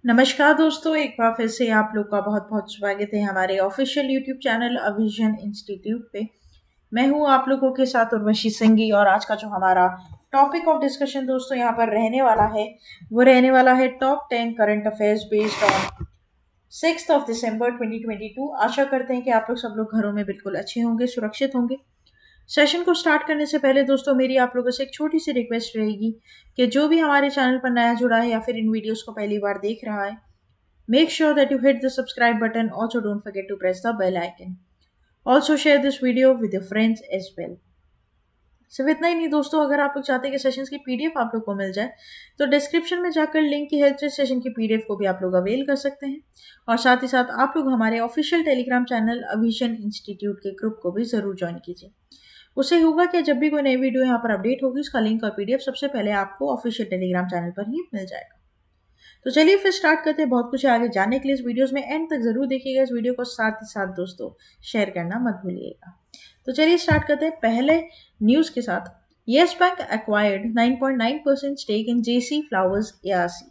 नमस्कार दोस्तों, एक बार फिर से आप लोग का बहुत बहुत स्वागत है हमारे ऑफिशियल यूट्यूब चैनल अविजन इंस्टीट्यूट पे। मैं हूँ आप लोगों के साथ उर्वशी सिंघी और आज का जो हमारा टॉपिक ऑफ डिस्कशन दोस्तों यहाँ पर रहने वाला है वो रहने वाला है top 10 current affairs based on 6 दिसंबर 2022। आशा करते हैं कि आप लोग सब लोग घरों में बिल्कुल अच्छे होंगे, सुरक्षित होंगे। सेशन को स्टार्ट करने से पहले दोस्तों मेरी आप लोगों से एक छोटी सी रिक्वेस्ट रहेगी कि जो भी हमारे चैनल पर नया जुड़ा है या फिर इन वीडियोस को पहली बार देख रहा है, make sure that you hit the subscribe button. Also, don't forget to press the bell icon. Also, share this video with your friends as well. सिर्फ इतना ही नहीं दोस्तों, अगर आप लोग चाहते हैं कि सेशंस की पीडीएफ आप लोग को मिल जाए तो डिस्क्रिप्शन में जाकर लिंक की हेल्प से सेशन की पीडीएफ को भी आप लोग अवेल कर सकते हैं। और साथ ही साथ आप लोग हमारे ऑफिशियल टेलीग्राम चैनल अविजन इंस्टीट्यूट के ग्रुप को भी जरूर ज्वाइन कीजिए। उससे होगा कि जब भी कोई नई वीडियो यहाँ पर अपडेट होगी उसका लिंक और पीडीएफ सबसे पहले आपको ऑफिशियल टेलीग्राम चैनल पर ही मिल जाएगा। तो चलिए फिर स्टार्ट करते हैं। बहुत कुछ है आगे जानने के लिए इस वीडियोस में एंड तक जरूर देखिएगा। इस वीडियो को साथ ही साथ दोस्तों शेयर करना मत भूलिएगा। तो चलिए स्टार्ट करते हैं पहले न्यूज के साथ। Yes bank acquired 9.9% stake in JC flowers ARC.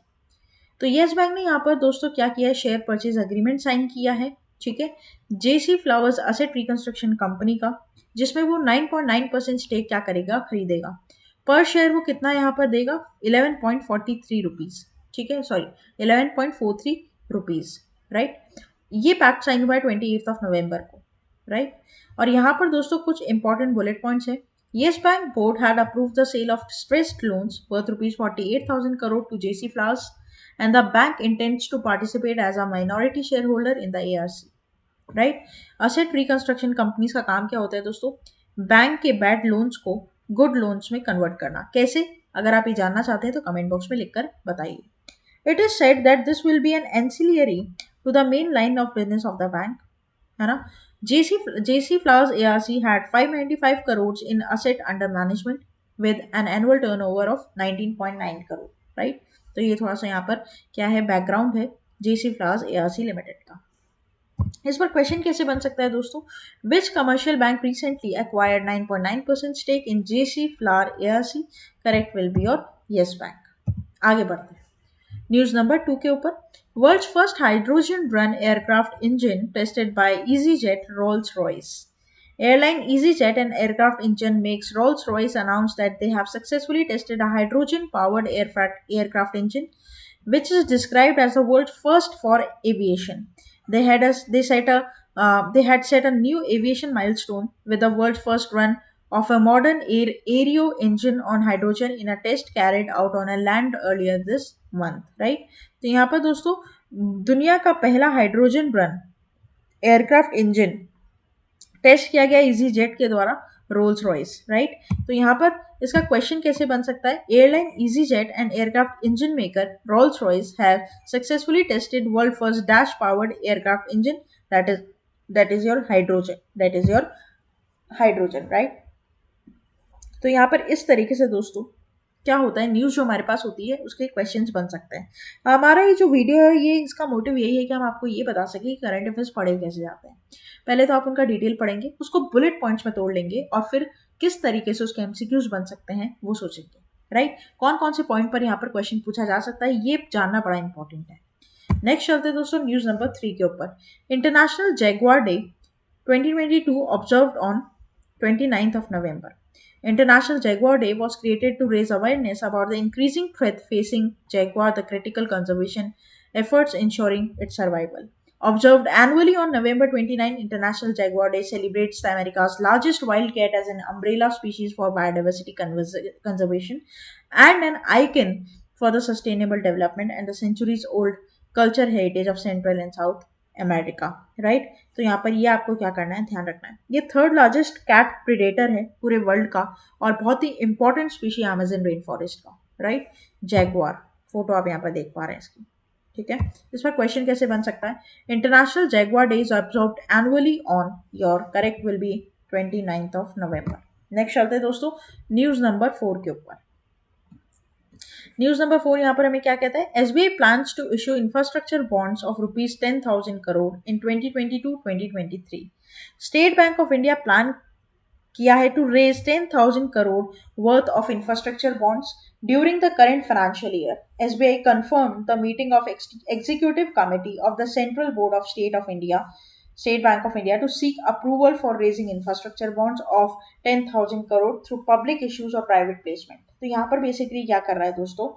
तो येस बैंक ने यहाँ पर दोस्तों क्या किया है, शेयर परचेज अग्रीमेंट साइन किया है, ठीक है, जेसी फ्लावर्स असेट रिकंस्ट्रक्शन कंपनी का, जिसमें वो 9.9% स्टेक क्या करेगा, खरीदेगा। पर शेयर वो कितना यहाँ पर देगा, 11.43 रुपीज, ठीक है, सॉरी 11.43 रुपीज, राइट। ये पैक्ट साइन हुआ है 28 नवंबर को, राइट। और यहाँ पर दोस्तों कुछ इंपॉर्टेंट बुलेट पॉइंट्स है। Yes Bank board had approved the sale of stressed loans worth rupees 48,000 crore to JC Flowers, and the bank intends to participate as a minority shareholder in the ARC. Right. Asset reconstruction companies का काम क्या होता है दोस्तों, bank के bad loans को good loans में convert करना। कैसे, अगर आप ये जानना चाहते हैं तो कमेंट बॉक्स में लिखकर बताइए। It is said that this will be an ancillary to the main line of business of the bank, है ना। JC Flowers ARC had 595 crores in asset under management with an annual turnover of 19.9 crore, right. तो ये थोड़ा सा यहाँ पर क्या है, बैकग्राउंड है JC Flowers ARC लिमिटेड का। इस पर क्वेश्चन कैसे बन सकता है दोस्तों, which commercial bank recently acquired 9.9% stake in JC flower ARC. Correct will be और यस बैंक। आगे बढ़ते हैं न्यूज नंबर 2 के ऊपर। World's first hydrogen run aircraft engine tested by EasyJet Rolls Royce. Airline EasyJet and aircraft engine makes Rolls-Royce announced that they have successfully tested a hydrogen-powered aircraft engine, which is described as the world's first for aviation. They had set a new aviation milestone with the world's first run of a modern aero engine on hydrogen in a test carried out on a land earlier this month, right? तो यहाँ पर दोस्तों दुनिया का पहला hydrogen run aircraft engine test किया गया easy jet के द्वारा रोल्स रॉयस, राइट। तो यहाँ पर इसका क्वेश्चन कैसे बन सकता है, airline easy jet and aircraft engine maker Rolls Royce have successfully tested world first dash powered aircraft engine that is your hydrogen, right. तो यहाँ पर इस तरीके से दोस्तों क्या होता है, न्यूज़ जो हमारे पास होती है उसके क्वेश्चंस बन सकते हैं। हमारा ये जो वीडियो है ये इसका मोटिव यही है कि हम आपको ये बता सकें कि करंट अफेयर्स पढ़े कैसे जाते हैं। पहले तो आप उनका डिटेल पढ़ेंगे, उसको बुलेट पॉइंट्स में तोड़ लेंगे और फिर किस तरीके से उसके एमसीक्यूज बन सकते हैं वो सोचेंगे, राइट। कौन कौन से पॉइंट पर यहाँ पर क्वेश्चन पूछा जा सकता है ये जानना बड़ा इंपॉर्टेंट है। नेक्स्ट चलते हैं दोस्तों न्यूज़ नंबर 3 के ऊपर। International Jaguar day 2022 observed on 29th of November. International Jaguar Day was created to raise awareness about the increasing threat facing jaguar, the critical conservation efforts ensuring its survival. Observed annually on November 29, International Jaguar Day celebrates the America's largest wildcat as an umbrella species for biodiversity conservation and an icon for the sustainable development and the centuries-old culture heritage of Central and South America, right. तो यहाँ पर ये आपको क्या करना है, ध्यान रखना है। ये थर्ड लार्जेस्ट कैट प्रेडेटर है पूरे वर्ल्ड का और बहुत ही important species Amazon rain forest का, राइट। जैगुआर, फोटो आप यहाँ पर देख पा रहे हैं इसकी, ठीक है। इस पर क्वेश्चन कैसे बन सकता है, international Jaguar day is observed annually on your, correct will B 29th of November। Next चलते हैं दोस्तों न्यूज नंबर 4 के ऊपर। न्यूज नंबर 4 यहाँ पर हमें क्या कहता है, SBI plans to issue infrastructure bonds of rupees 10,000 crore in 2022-2023. State Bank of India plan किया है to raise 10,000 crore worth of infrastructure bonds During the current financial year, SBI confirmed the meeting of Executive Committee of the Central Board of State Bank of India to seek approval for raising infrastructure bonds of 10,000 crore through public issues or private placement. तो यहाँ पर basically क्या कर रहा है दोस्तों,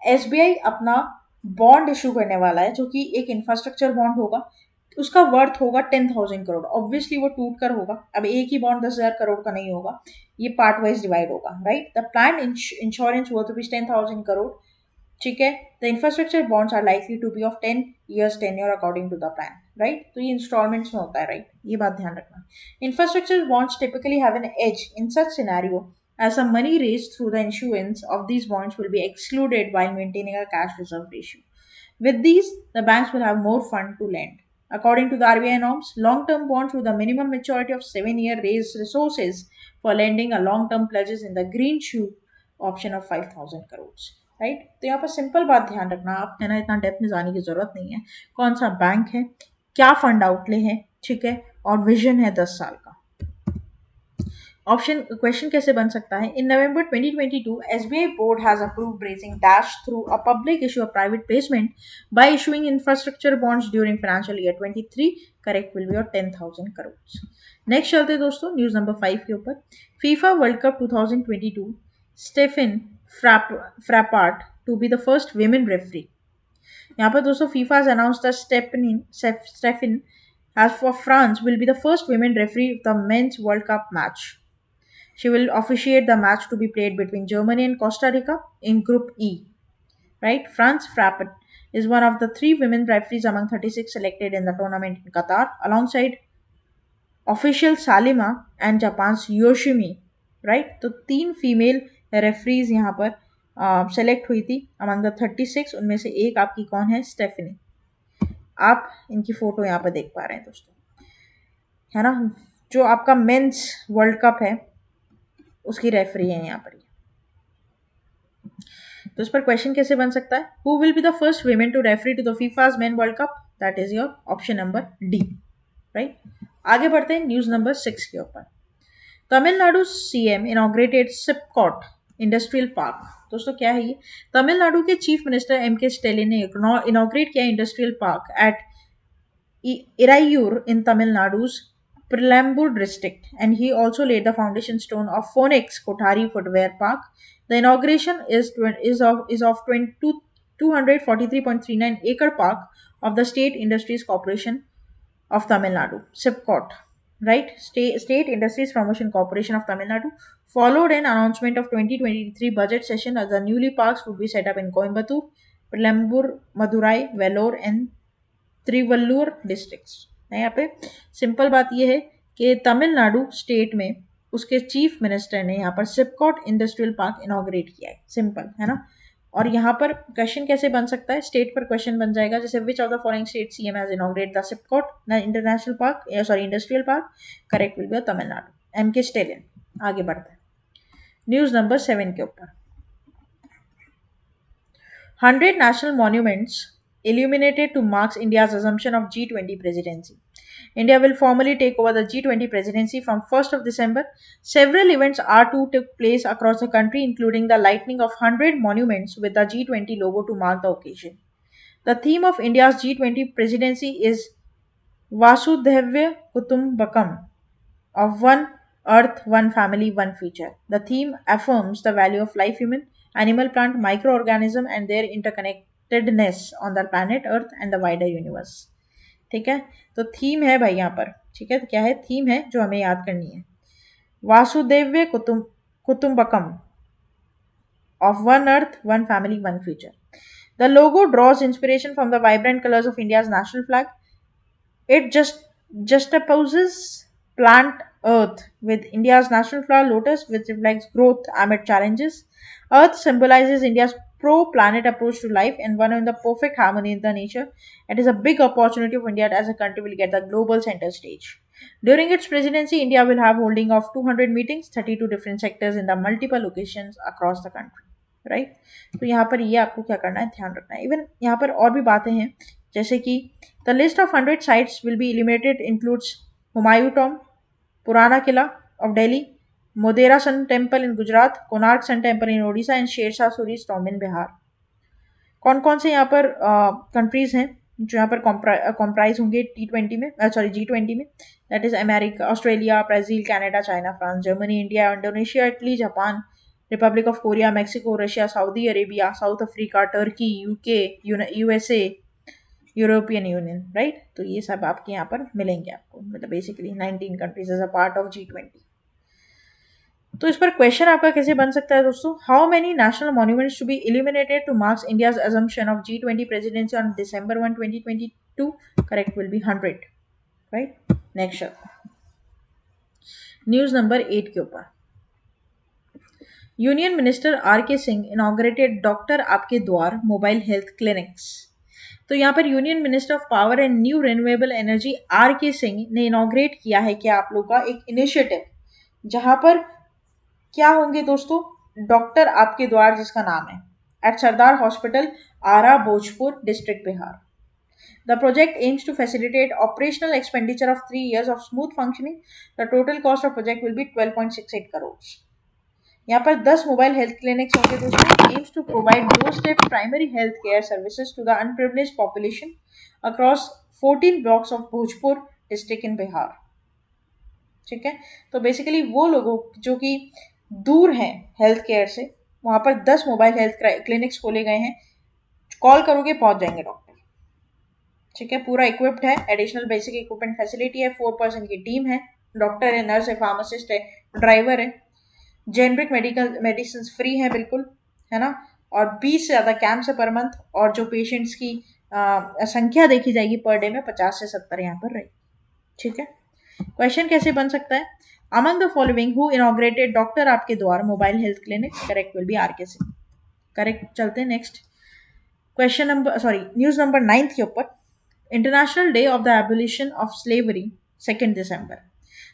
SBI अपना bond issue करने वाला है जो कि एक इंफ्रास्ट्रक्चर बॉन्ड होगा, उसका वर्थ होगा 10,000 करोड़। ऑब्वियसली वो टूट कर होगा, अब एक ही बॉन्ड 10,000 करोड़ का नहीं होगा, ये पार्ट वाइज डिवाइड होगा, right. The plan insurance worth rupees 10,000 crore, ठीक है। The infrastructure bonds are likely to be of 10 years tenure according to the plan, right. तो ये इंस्टॉलमेंट्स में होता है, राइट, ये बात ध्यान रखना। Infrastructure bonds typically have an edge in such scenario as the money raised through the issuance of these bonds will be excluded while maintaining a cash reserve ratio. With these, the banks will have more fund to lend. According to the RBI norms, long-term bonds with a minimum maturity of 7 years raise resources for lending a long-term pledges in the green shoe option of 5,000 crores. Right, तो यहाँ पर simple बात ध्यान रखना, आप है ना इतना डेप्थ में जाने की जरूरत नहीं है। कौन सा बैंक है, क्या फंड आउटले है, ठीक है, और विजन है 10 साल का। ऑप्शन क्वेश्चन कैसे बन सकता है, in November 2022 SBI board has approved raising dash through a public issue of private placement by issuing infrastructure bonds during financial year 23, correct will be your 10,000 crore. Next चलते हैं दोस्तों न्यूज नंबर 5 के ऊपर। FIFA world cup 2022 Stephanie Frappart to be the first women referee. यहाँ पर दोस्तों FIFA has announced that Steffen as for France will be the first women referee of the men's World Cup match. She will officiate the match to be played between Germany and Costa Rica in Group E. Right? France Frappert is one of the 3 women referees among 36 selected in the tournament in Qatar, alongside official Salima and Japan's Yoshimi. Right? तो 3 female referees यहाँ पर select हुई थी among the 36, उनमें से एक आपकी कौन है, स्टेफनी। आप इनकी फोटो यहाँ पर देख पा रहे हैं दोस्तों, है ना, जो आपका मेंस वर्ल्ड कप है उसकी रेफरी है यहाँ पर। तो इस पर क्वेश्चन कैसे बन सकता है, who will be the first women to referee to the FIFA's men world cup, that is your option number D, right. आगे बढ़ते हैं न्यूज नंबर 6 के ऊपर। Tamil Nadu CM inaugurated SIPCOT industrial park. दोस्तों क्या है ये, तमिलनाडु के chief minister M K Stalin ने इनॉग्रेट किया industrial park at Irayur in Tamil Nadu's Perambur district, and he also laid the foundation stone of Phoenix Kothari Footwear Park. The inauguration is of 243.39 acre park of the State Industries Corporation of Tamil Nadu, SIPCOT, right? State Industries Promotion Corporation of Tamil Nadu followed an announcement of 2023 budget session as the newly parks would be set up in Coimbatore, Perambur, Madurai, Vellore, and Tiruvallur districts. यहाँ पे simple बात यह है कि Tamil Nadu state में उसके chief minister ने यहाँ पर सिपकॉट इंडस्ट्रियल पार्क इनॉग्रेट किया है, सिंपल है ना। और यहाँ पर क्वेश्चन कैसे बन सकता है, स्टेट पर क्वेश्चन बन जाएगा, जैसे which of the following state CM has inaugurate the SIPCOT international park, sorry industrial park, correct will be Tamil Nadu, M K Stalin. आगे बढ़ते हैं न्यूज नंबर 7 के ऊपर। 100 national monuments illuminated to mark India's assumption of G20 presidency. India will formally take over the G20 presidency from 1st of December. Several events are to take place across the country, including the lighting of 100 monuments with the G20 logo to mark the occasion. The theme of India's G20 presidency is Vasudhaiva Kutumbakam, of one earth, one family, one future. The theme affirms the value of life, human, animal, plant, microorganism and their interconnectedness on the planet Earth and the wider universe. ठीक है, तो theme है भाई यहाँ पर, ठीक है, तो क्या है, थीम है जो हमें याद करनी है, Vasudev कुटुंबकम, of one earth, one family, one future. The logo draws inspiration from the vibrant colors of India's national flag. It juxtaposes plant earth with India's national flower lotus, which reflects growth amid challenges. Earth symbolizes India's pro-planet approach to life and one in the perfect harmony with the nature. It is a big opportunity for India as a country will get the global center stage. During its presidency, India will have holding of 200 meetings, 32 different sectors in the multiple locations across the country. Right तो यहाँ पर ये आपको क्या करना है, ध्यान रखना है। इवन यहाँ पर और भी बातें हैं, जैसे कि the list of 100 sites will be eliminated includes Humayun tomb, Purana Qila of Delhi, Modhera sun temple in Gujarat, Konark sun temple in Odisha and Sher Shah Suri tomb in Bihar. कौन कौन से यहाँ पर कंट्रीज हैं जो यहाँ पर कॉम्प्राइज होंगे T20 में, सॉरी G20 में? That is America, Australia, Brazil, Canada, China, France, Germany, India, Indonesia, Italy, Japan, republic of Korea, Mexico, Russia, Saudi Arabia, South Africa, Turkey, UK, USA, European Union, right? तो ये सब आपके यहाँ पर मिलेंगे आपको, मतलब basically 19 countries as a part of G20। तो इस पर क्वेश्चन आपका कैसे बन सकता है दोस्तों? How many national monuments to be illuminated to marks India's assumption of G20 presidency on December 1, 2022? Correct will be 100, right? Next news number 8 के ऊपर, union minister are K Singh inaugurated doctor Aapke Dwar mobile health clinics. तो यहाँ पर union minister of power and new renewable energy R K Singh ने inaugurate किया है कि आप लोग का एक इनिशिएटिव, जहां पर क्या होंगे दोस्तों? डॉक्टर आपके द्वार, जिसका नाम है, at Sardar hospital, Ara, Bhojpur district, Bihar. The project aims to facilitate operational expenditure of 3 years of smooth functioning. The total cost of project will be 12.68 crores. यहाँ पर 10 मोबाइल हेल्थ क्लिनिक्स होंगे दोस्तों, aims to provide door step primary health care services to the underprivileged population across 14 blocks of Bhojpur district in Bihar. ठीक है, तो basically वो लोगों जो कि दूर हैं हेल्थ केयर से, वहां पर 10 मोबाइल हेल्थ क्लिनिक्स खोले गए हैं। कॉल करोगे पहुंच जाएंगे डॉक्टर। ठीक है, पूरा इक्विप्ड है, एडिशनल बेसिक इक्विपमेंट फैसिलिटी है, 4 पर्सन की टीम है, डॉक्टर है, नर्स है, फार्मासिस्ट है, ड्राइवर है, जेनरिक मेडिकल मेडिसिन फ्री है बिल्कुल, है ना? और 20 से ज़्यादा कैंप्स है पर मंथ, और जो पेशेंट्स की संख्या देखी जाएगी पर डे में 50 से 70 यहाँ पर रही। ठीक है, क्वेश्चन कैसे बन सकता है? Among the following who inaugurated doctor Aapke Dwar mobile health clinic? Correct will be R K Singh. Correct, चलते हैं next question number, sorry news number 9 के ऊपर, international day of the abolition of slavery 2 December.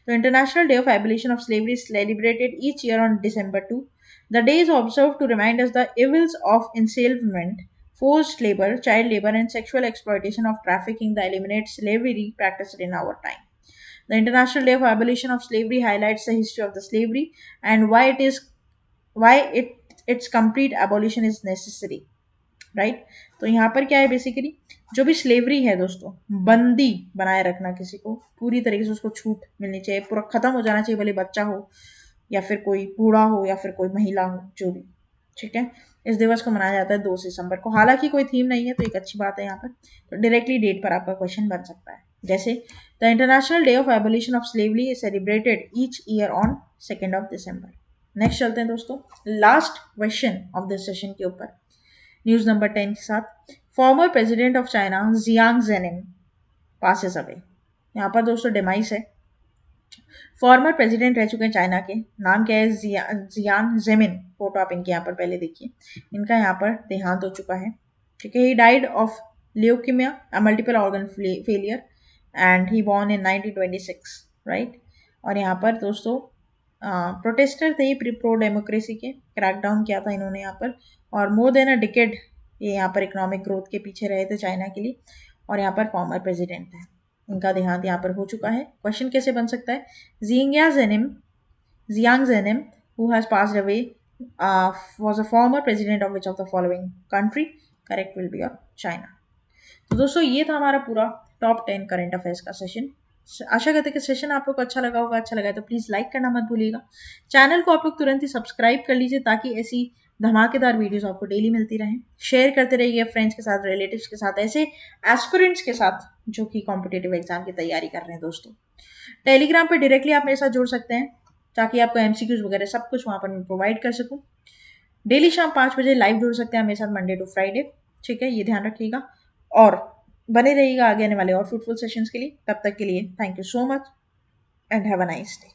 The International Day of Abolition of Slavery is celebrated each year on December 2. The day is observed to remind us the evils of enslavement, forced labor, child labor, and sexual exploitation of trafficking that eliminate slavery practiced in our time. The International Day of Abolition of Slavery highlights the history of the slavery and why its complete abolition is necessary. Right? तो यहाँ पर क्या है, basically जो भी slavery है दोस्तों, बंदी बनाए रखना किसी को, पूरी तरीके से उसको छूट मिलनी चाहिए, पूरा खत्म हो जाना चाहिए, भले बच्चा हो या फिर कोई बूढ़ा हो या फिर कोई महिला हो, जो भी। ठीक है, इस दिवस को मनाया जाता है 2 दिसंबर को। हालांकि कोई थीम नहीं है तो एक अच्छी बात है यहाँ पर, तो डायरेक्टली डेट पर आपका क्वेश्चन बन सकता है, जैसे the international day of abolition of slavery is celebrated each year on 2 December। Next चलते हैं दोस्तों last question of this session के ऊपर, न्यूज नंबर 10 के साथ। Former president of China Jiang Zemin passes away. यहाँ पर दोस्तों डिमाइस है, फॉर्मर प्रेसिडेंट रह चुके हैं चाइना के, नाम क्या है? जियान जेमिन। फोटो आप इनके यहाँ पर पहले देखिए, इनका यहाँ पर देहांत हो चुका है। ठीक है, he died of leukaemia, multiple organ failure, and he born in 1926, right? और यहाँ पर दोस्तों प्रोटेस्टर थे, प्रो डेमोक्रेसी के, क्रैकडाउन किया था इन्होंने यहाँ पर, और मोर देन अ डिकेड ये यहाँ पर इकोनॉमिक ग्रोथ के पीछे रहे थे चाइना के लिए, और यहाँ पर फॉर्मर प्रेसिडेंट है, इनका देहांत यहाँ पर हो चुका है। क्वेश्चन कैसे बन सकता है? Jiang Zemin who has passed away was a former president of which of the following country? Correct will be of China. तो दोस्तों ये था हमारा पूरा टॉप 10 करंट अफेयर्स का सेशन। आशा करते हैं कि सेशन आप लोग को अच्छा लगा होगा। अच्छा लगा तो प्लीज़ लाइक करना मत भूलिएगा। चैनल को आप लोग तुरंत ही सब्सक्राइब कर लीजिए ताकि ऐसी धमाकेदार वीडियोस आपको डेली मिलती रहें। शेयर करते रहिए फ्रेंड्स के साथ, रिलेटिव्स के साथ, ऐसे एस्पिरेंट्स के साथ जो कि कॉम्पिटेटिव एग्जाम की तैयारी कर रहे हैं दोस्तों। टेलीग्राम पर डायरेक्टली आप मेरे साथ जुड़ सकते हैं ताकि आपको MCQs वगैरह सब कुछ वहाँ पर मैं प्रोवाइड कर सकूँ। डेली शाम 5 बजे लाइव जुड़ सकते हैं मेरे साथ, मंडे टू फ्राइडे। ठीक है, ये ध्यान रखिएगा और बने रहिएगा आगे आने वाले और फ्रूटफुल सेशंस के लिए। तब तक के लिए thank you so much and have a nice day.